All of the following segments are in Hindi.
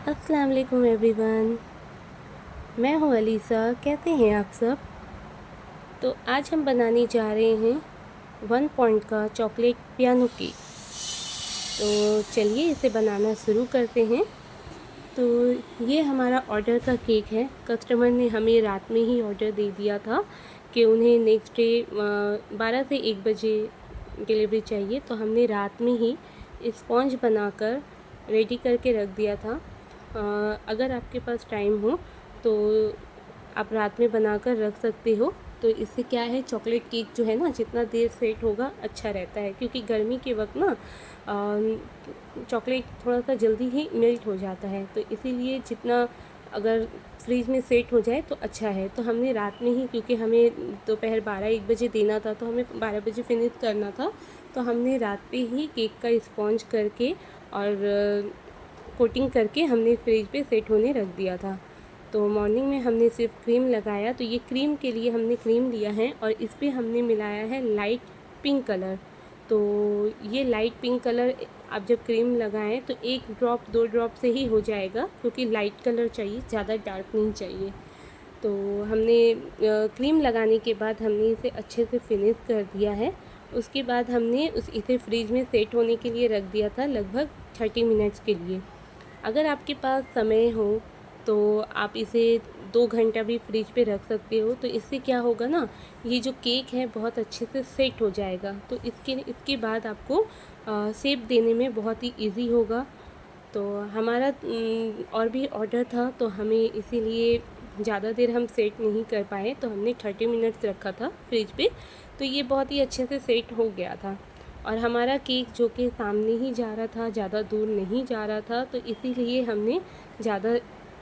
अस्सलाम वालेकुम एवरीवन। मैं हूँ अलीसा। कैसे हैं आप सब? तो आज हम बनाने जा रहे हैं 1 पॉइंट का चॉकलेट पियानो केक। तो चलिए इसे बनाना शुरू करते हैं। तो ये हमारा ऑर्डर का केक है। कस्टमर ने हमें रात में ही ऑर्डर दे दिया था कि उन्हें नेक्स्ट डे 12 से 1 बजे डिलीवरी चाहिए। तो हमने रात में ही स्पॉन्ज बनाकर रेडी करके रख दिया था। अगर आपके पास टाइम हो तो आप रात में बनाकर रख सकते हो। तो इससे क्या है, चॉकलेट केक जो है ना, जितना देर सेट होगा अच्छा रहता है, क्योंकि गर्मी के वक्त ना चॉकलेट थोड़ा सा जल्दी ही मेल्ट हो जाता है। तो इसीलिए जितना अगर फ्रीज में सेट हो जाए तो अच्छा है। तो हमने रात में ही, क्योंकि हमें दोपहर 12-1 बजे देना था, तो हमें 12 बजे फिनिश करना था, तो हमने रात पे ही केक का स्पॉन्ज करके और कोटिंग करके हमने फ्रिज पे सेट होने रख दिया था। तो मॉर्निंग में हमने सिर्फ क्रीम लगाया। तो ये क्रीम के लिए हमने क्रीम लिया है और इस पर हमने मिलाया है लाइट पिंक कलर। तो ये लाइट पिंक कलर आप जब क्रीम लगाएं तो 1 ड्रॉप 2 ड्रॉप से ही हो जाएगा, क्योंकि लाइट कलर चाहिए, ज़्यादा डार्क नहीं चाहिए। तो हमने क्रीम लगाने के बाद हमने इसे अच्छे से फिनिश कर दिया है। उसके बाद हमने इसे फ्रिज में सेट होने के लिए रख दिया था लगभग 30 मिनट्स के लिए। अगर आपके पास समय हो तो आप इसे 2 घंटा भी फ्रिज पे रख सकते हो। तो इससे क्या होगा ना, ये जो केक है बहुत अच्छे से सेट हो जाएगा। तो इसके बाद आपको शेप देने में बहुत ही इजी होगा। तो हमारा और भी ऑर्डर था, तो हमें इसीलिए ज़्यादा देर हम सेट नहीं कर पाए, तो हमने 30 मिनट्स रखा था फ्रिज पे। तो ये बहुत ही अच्छे से सेट हो गया था। और हमारा केक जो कि सामने ही जा रहा था, ज़्यादा दूर नहीं जा रहा था, तो इसीलिए हमने ज़्यादा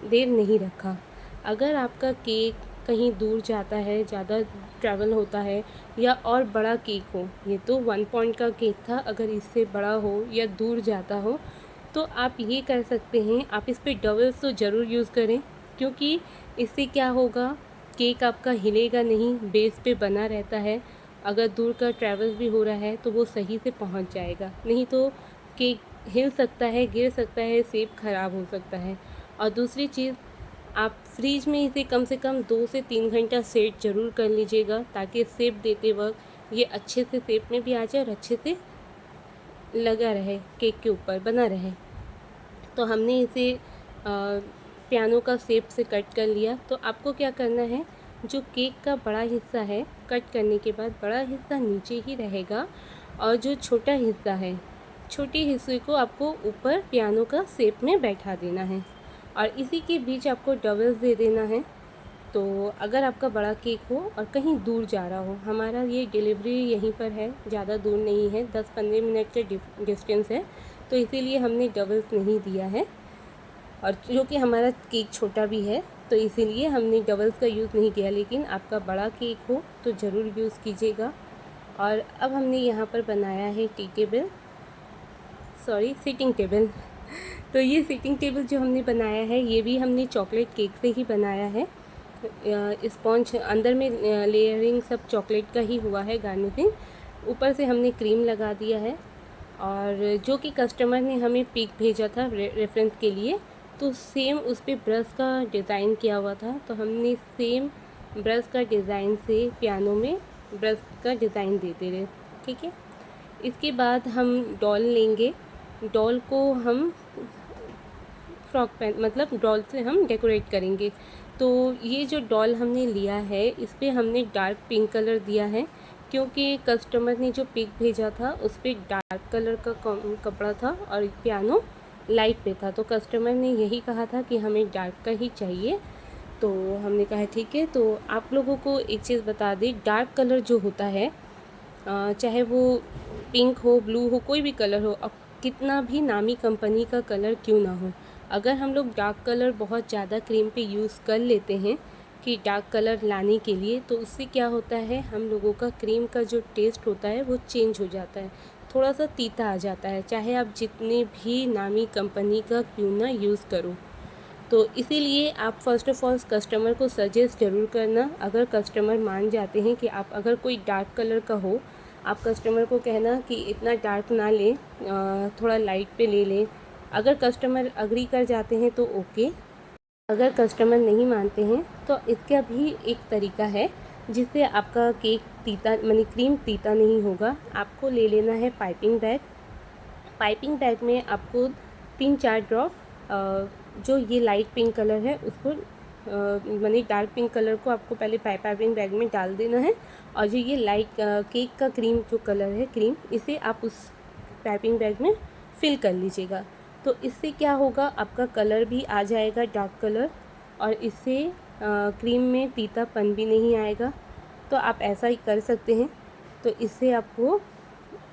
देर नहीं रखा। अगर आपका केक कहीं दूर जाता है, ज़्यादा ट्रैवल होता है, या और बड़ा केक हो, ये तो 1 पॉइंट का केक था, अगर इससे बड़ा हो या दूर जाता हो तो आप ये कर सकते हैं, आप इस पे डबल्स तो ज़रूर यूज़ करें, क्योंकि इससे क्या होगा, केक आपका हिलेगा नहीं, बेस पे बना रहता है। अगर दूर का ट्रैवल भी हो रहा है तो वो सही से पहुंच जाएगा, नहीं तो केक हिल सकता है, गिर सकता है, शेप ख़राब हो सकता है। और दूसरी चीज़, आप फ्रीज में इसे कम से कम 2 से 3 घंटा सेट ज़रूर कर लीजिएगा, ताकि शेप देते वक्त ये अच्छे से शेप में भी आ जाए और अच्छे से लगा रहे, केक के ऊपर बना रहे। तो हमने इसे पियानो का शेप से कट कर लिया। तो आपको क्या करना है, जो केक का बड़ा हिस्सा है, कट करने के बाद बड़ा हिस्सा नीचे ही रहेगा, और जो छोटा हिस्सा है, छोटे हिस्से को आपको ऊपर पियानो का शेप में बैठा देना है। और इसी के बीच आपको डबल्स दे देना है। तो अगर आपका बड़ा केक हो और कहीं दूर जा रहा हो, हमारा ये डिलीवरी यहीं पर है, ज़्यादा दूर नहीं है, 10-15 मिनट के डिस्टेंस है, तो इसीलिए हमने डबल्स नहीं दिया है। और जो कि हमारा केक छोटा भी है, तो इसीलिए हमने डबल्स का यूज़ नहीं किया। लेकिन आपका बड़ा केक हो तो ज़रूर यूज़ कीजिएगा। और अब हमने यहाँ पर बनाया है सिटिंग टेबल। तो ये सिटिंग टेबल जो हमने बनाया है, ये भी हमने चॉकलेट केक से ही बनाया है। स्पॉन्ज अंदर में लेयरिंग सब चॉकलेट का ही हुआ है, गार्निशिंग ऊपर से हमने क्रीम लगा दिया है। और जो कि कस्टमर ने हमें पिक भेजा था रेफरेंस के लिए, तो सेम उस पर ब्रश का डिज़ाइन किया हुआ था। तो हमने सेम ब्रश का डिज़ाइन से पियानो में ब्रश का डिज़ाइन देते रहे। ठीक है। इसके बाद हम डॉल लेंगे। डॉल को हम फ्रॉक पैन, मतलब डॉल से हम डेकोरेट करेंगे। तो ये जो डॉल हमने लिया है, इस पर हमने डार्क पिंक कलर दिया है, क्योंकि कस्टमर ने जो पिक भेजा था उस पर डार्क कलर का कपड़ा था और पियानो लाइट पे था। तो कस्टमर ने यही कहा था कि हमें डार्क का ही चाहिए। तो हमने कहा ठीक है। तो आप लोगों को एक चीज़ बता दें, डार्क कलर जो होता है, चाहे वो पिंक हो, ब्लू हो, कोई भी कलर हो, अब कितना भी नामी कंपनी का कलर क्यों ना हो, अगर हम लोग डार्क कलर बहुत ज़्यादा क्रीम पे यूज़ कर लेते हैं कि डार्क कलर लाने के लिए, तो उससे क्या होता है, हम लोगों का क्रीम का जो टेस्ट होता है वो चेंज हो जाता है, थोड़ा सा तीता आ जाता है, चाहे आप जितने भी नामी कंपनी का क्यों ना यूज़ करो। तो इसीलिए आप फर्स्ट ऑफ ऑल कस्टमर को सजेस्ट ज़रूर करना। अगर कस्टमर मान जाते हैं कि आप अगर कोई डार्क कलर का हो, आप कस्टमर को कहना कि इतना डार्क ना लें, थोड़ा लाइट पे ले लें, अगर कस्टमर अग्री कर जाते हैं तो ओके, अगर कस्टमर नहीं मानते हैं तो इसका भी एक तरीका है जिससे आपका केक तीता यानी क्रीम तीता नहीं होगा। आपको ले लेना है पाइपिंग बैग। पाइपिंग बैग में आपको 3-4 ड्रॉप जो ये लाइट पिंक कलर है उसको माने डार्क पिंक कलर को आपको पहले पाइपिंग बैग में डाल देना है, और जो ये लाइट केक का क्रीम जो कलर है क्रीम, इसे आप उस पाइपिंग बैग में फिल कर लीजिएगा। तो इससे क्या होगा, आपका कलर भी आ जाएगा डार्क कलर, और इससे क्रीम में तीतापन भी नहीं आएगा। तो आप ऐसा ही कर सकते हैं, तो इससे आपको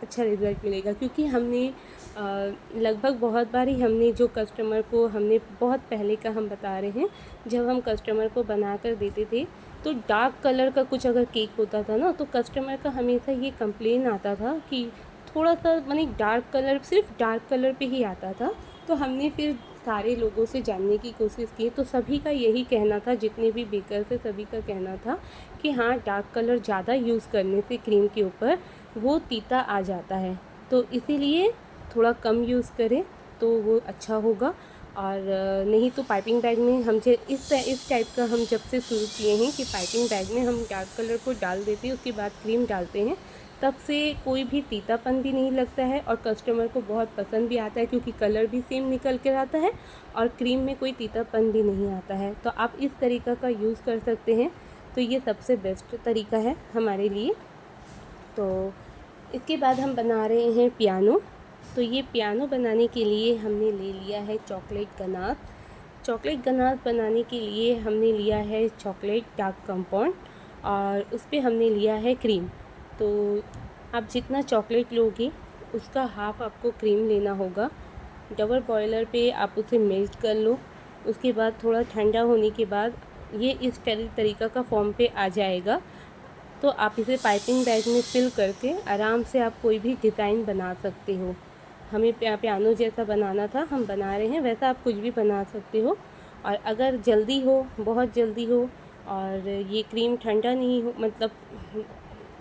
अच्छा रिज़ल्ट मिलेगा। क्योंकि हमने लगभग बहुत बार ही हमने जो कस्टमर को हमने बहुत पहले का हम बता रहे हैं, जब हम कस्टमर को बना कर देते थे तो डार्क कलर का कुछ अगर केक होता था ना, तो कस्टमर का हमेशा ये कंप्लेन आता था कि थोड़ा सा माने डार्क कलर, सिर्फ डार्क कलर पे ही आता था। तो हमने फिर सारे लोगों से जानने की कोशिश की, तो सभी का यही कहना था, जितने भी बेकर थे सभी का कहना था कि हाँ, डार्क कलर ज़्यादा यूज़ करने से क्रीम के ऊपर वो तीता आ जाता है, तो इसीलिए थोड़ा कम यूज़ करें तो वो अच्छा होगा। और नहीं तो पाइपिंग बैग में हम जो इस टाइप का हम जब से शुरू किए हैं कि पाइपिंग बैग में हम डार्क कलर को डाल देते हैं, उसके बाद क्रीम डालते हैं, तब से कोई भी तीतापन भी नहीं लगता है और कस्टमर को बहुत पसंद भी आता है, क्योंकि कलर भी सेम निकल कर आता है और क्रीम में कोई तीतापन भी नहीं आता है। तो आप इस तरीक़ा का यूज़ कर सकते हैं, तो ये सबसे बेस्ट तरीका है हमारे लिए। तो इसके बाद हम बना रहे हैं पियानो। तो ये पियानो बनाने के लिए हमने ले लिया है चॉकलेट गनाश। चॉकलेट गनाश बनाने के लिए हमने लिया है चॉकलेट डार्क कंपाउंड, और उस पर हमने लिया है क्रीम। तो आप जितना चॉकलेट लोगे उसका हाफ़ आपको क्रीम लेना होगा। डबल बॉयलर पे आप उसे मेल्ट कर लो। उसके बाद थोड़ा ठंडा होने के बाद ये इस तरीक़ा का फॉर्म पे आ जाएगा। तो आप इसे पाइपिंग बैग में फिल करके आराम से आप कोई भी डिज़ाइन बना सकते हो। हमें पियानो जैसा बनाना था, हम बना रहे हैं, वैसा आप कुछ भी बना सकते हो। और अगर जल्दी हो, बहुत जल्दी हो और ये क्रीम ठंडा नहीं हो, मतलब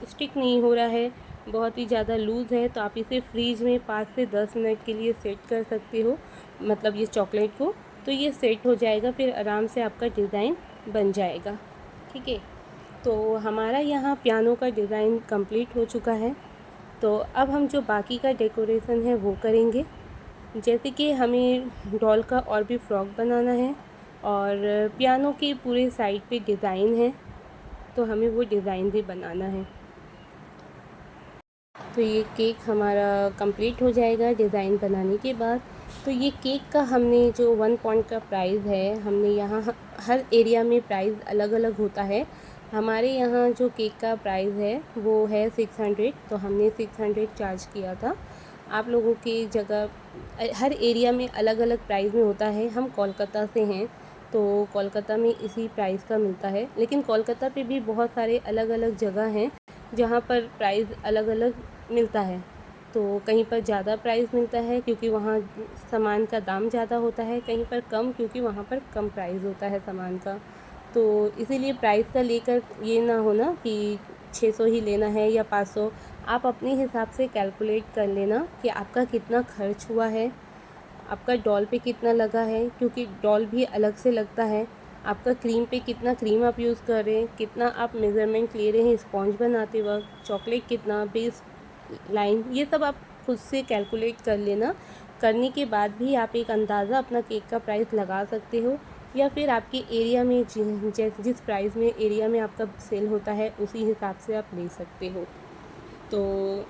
स्टिक नहीं हो रहा है, बहुत ही ज़्यादा लूज़ है, तो आप इसे फ्रीज़ में 5 से 10 मिनट के लिए सेट कर सकते हो, मतलब ये चॉकलेट को। तो ये सेट हो जाएगा, फिर आराम से आपका डिज़ाइन बन जाएगा। ठीक है, तो हमारा यहाँ पियानो का डिज़ाइन कंप्लीट हो चुका है। तो अब हम जो बाकी का डेकोरेशन है वो करेंगे। जैसे कि हमें डॉल का और भी फ्रॉक बनाना है और पियानो के पूरे साइड पे डिज़ाइन है, तो हमें वो डिज़ाइन भी बनाना है। तो ये केक हमारा कंप्लीट हो जाएगा डिज़ाइन बनाने के बाद। तो ये केक का हमने जो 1 पॉइंट का प्राइस है, हमने यहाँ हर एरिया में प्राइस अलग अलग होता है। हमारे यहाँ जो केक का प्राइस है वो है 600, तो हमने 600 चार्ज किया था। आप लोगों की जगह हर एरिया में अलग अलग प्राइस में होता है। हम कोलकाता से हैं, तो कोलकाता में इसी प्राइस का मिलता है, लेकिन कोलकाता पे भी बहुत सारे अलग अलग जगह हैं जहाँ पर प्राइस अलग अलग मिलता है। तो कहीं पर ज़्यादा प्राइस मिलता है क्योंकि वहाँ सामान का दाम ज़्यादा होता है, कहीं पर कम क्योंकि वहाँ पर कम प्राइस होता है सामान का। तो इसीलिए प्राइस का लेकर ये ना हो ना कि 600 ही लेना है या 500। आप अपने हिसाब से कैलकुलेट कर लेना कि आपका कितना खर्च हुआ है, आपका डॉल पे कितना लगा है, क्योंकि डॉल भी अलग से लगता है। आपका क्रीम पे कितना क्रीम आप यूज़ कर रहे हैं, कितना आप मेज़रमेंट ले रहे हैं स्पॉन्ज बनाते वक्त, चॉकलेट कितना, बेस लाइन, ये सब आप खुद से कैलकुलेट कर लेना। करने के बाद भी आप एक अंदाज़ा अपना केक का प्राइस लगा सकते हो, या फिर आपके एरिया में जिस प्राइस में एरिया में आपका सेल होता है उसी हिसाब से आप ले सकते हो। तो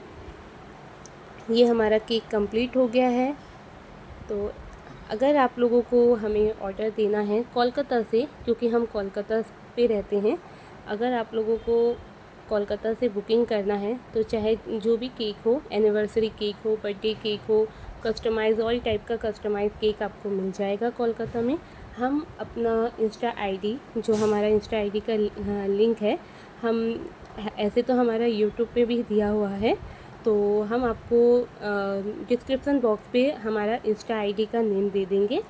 ये हमारा केक कंप्लीट हो गया है। तो अगर आप लोगों को हमें ऑर्डर देना है कोलकाता से, क्योंकि हम कोलकाता पे रहते हैं, अगर आप लोगों को कोलकाता से बुकिंग करना है तो चाहे जो भी केक हो, एनिवर्सरी केक हो, बर्थडे केक हो, कस्टमाइज़ ऑल टाइप का कस्टमाइज़ केक आपको मिल जाएगा कोलकाता में। हम अपना इंस्टा आईडी, जो हमारा इंस्टा आईडी का लिंक है, हम ऐसे तो हमारा यूट्यूब पे भी दिया हुआ है, तो हम आपको डिस्क्रिप्शन बॉक्स पे हमारा इंस्टा आईडी का नेम दे देंगे।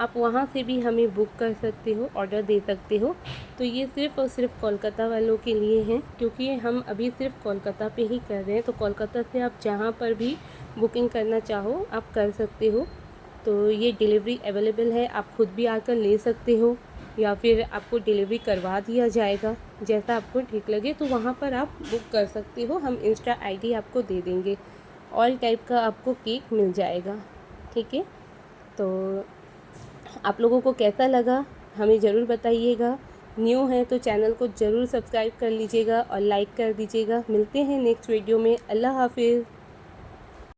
आप वहाँ से भी हमें बुक कर सकते हो, ऑर्डर दे सकते हो। तो ये सिर्फ़ और सिर्फ कोलकाता वालों के लिए हैं, क्योंकि हम अभी सिर्फ कोलकाता पे ही कर रहे हैं। तो कोलकाता से आप जहाँ पर भी बुकिंग करना चाहो आप कर सकते हो। तो ये डिलीवरी अवेलेबल है, आप खुद भी आकर ले सकते हो या फिर आपको डिलीवरी करवा दिया जाएगा। जैसा आपको ठीक लगे तो वहाँ पर आप बुक कर सकते हो, हम इंस्टा आईडी आपको दे देंगे। ऑल टाइप का आपको केक मिल जाएगा, ठीक है। तो आप लोगों को कैसा लगा हमें ज़रूर बताइएगा। न्यू है तो चैनल को ज़रूर सब्सक्राइब कर लीजिएगा और लाइक कर दीजिएगा। मिलते हैं नेक्स्ट वीडियो में। अल्लाह हाफिज़।